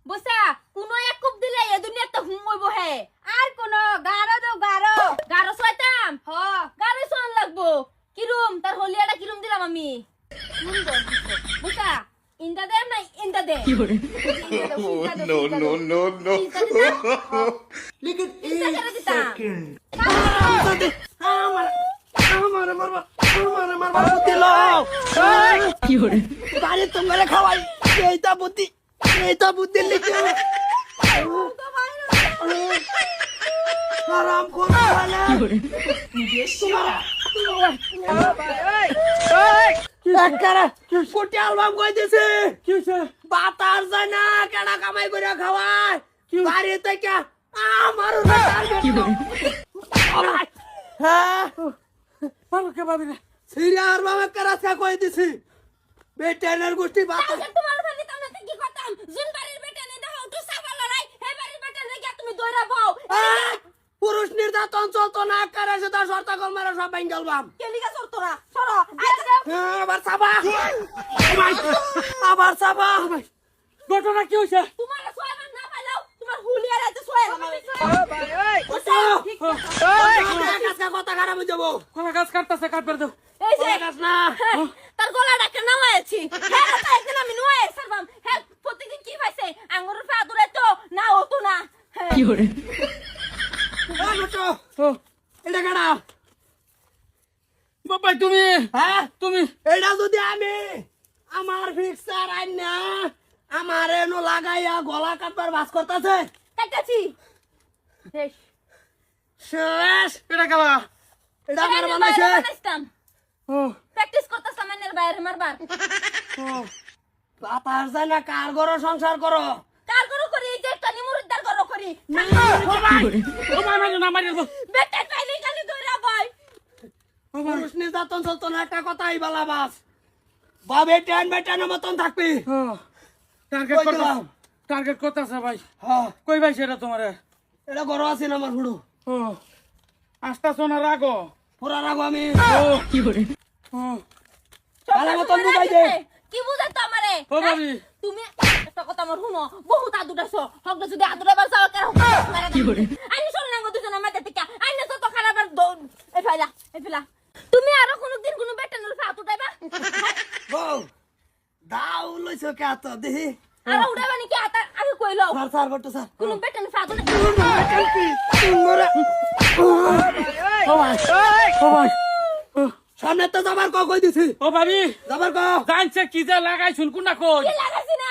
বসা কোন এক কুপ দিলে এ দুনিয়াতে হুম হইব হে আর কোন গারো দাও গারো গারো ছয়তাম হ গারো সোন লাগবো কিরুম তার হলিয়াটা কিরুম দিলাম আমি সুন্দর বসা ইন্দা দে না ইন্দা দে No, no, no, no. लेकिन एक सेकंड हमारे मरवा बुद्धि लो बारे तुम्हारे खवाई यही तो बुद्धि लिखे आराम को কোটি অ্যালবাম কই দিছে বাতার যায় না কেডা কামাই করে খাওয়ায় বাড়ি থেকে আমার হ্যাঁ কে ভাবি না সিরিয়ার বাবা কারাসা কই দিছে বেটেনের গোষ্ঠী বাতার তোমার খালি তুমি কি করতাম জুন বাড়ির বেটা নে দাও তো সাবা লড়াই হে বাড়ির বেটা নে কি তুমি দইরা বাও পুরুষ নির্যাতন চলতো না কারে সেটা শর্তা কল মারা সব বেঙ্গল বাম কেলিগা সরতরা সরো আবার সাবা আবার সাবা ঘটনা কি হইছে তোমার সোয়ামান না পাইলাও তোমার হুলিয়ার আছে সোয়াল কথা খারাপ হয়ে যাবো কোন গাছ কাটতেছে কাটবার দাও এই যে গাছ না তার গলাটাকে নামাইছি হ্যাঁ তা একদিন আমি নয় সারবাম হ্যাঁ প্রতিদিন কি পাইছে আঙ্গুরের পা দূরে তো না হতো না কি করে এটা কাটা বাবা তুমি হ্যাঁ তুমি এটা যদি আমি আমার ফিক্সার আইন না আমার এনো লাগাইয়া গলা কাটবার বাস করতেছে কাটাছি শেষ শেষ এটা কালা এটা কার বানাইছে ও প্র্যাকটিস করতে সামানের বাইরে মারবার ও বাতার যায় না কার ঘর সংসার করো কার করো করি এই যে একটা নিমুরদার করো করি ও ভাই মারি না মারি বেটা পাইলে খালি দইরা ভাই পুরুষ নির্যাতন চলতো না একটা কথাই বলা বাস বাবে টেন বেটানের মতন থাকবি টার্গেট করতেছে ভাই কই ভাই সেটা তোমার এটা গরো আছে না আমার হুড়ো ও আস্তা সোনা রাগো পুরা রাগো আমি ও কি করে ও ভালো মতন বুঝাই দে কি বুঝাই তো আমারে ও ভাবি তুমি একটা কথা আমার শুনো বহুত আদুটাছো হক যদি আদুটাবার যাও কেন কি করে আইনি শুন না গো দুজন আমাদের থেকে আইনি তো খারাপ আর এই ফেলা তুমি আরো কোনদিন কোন বেটানোর পা উঠাইবা বউ দাও লইছো কে তো দেখি আর উড়াবা নাকি আতা আমি কইলো স্যার স্যার বট্ট স্যার কোন বেটানোর পা উঠাই সামনে তো যাবার কই দিছি ও ভাবি যাবার কো জানছে কি যা লাগাই শুন কোনা কই কি লাগাইছি না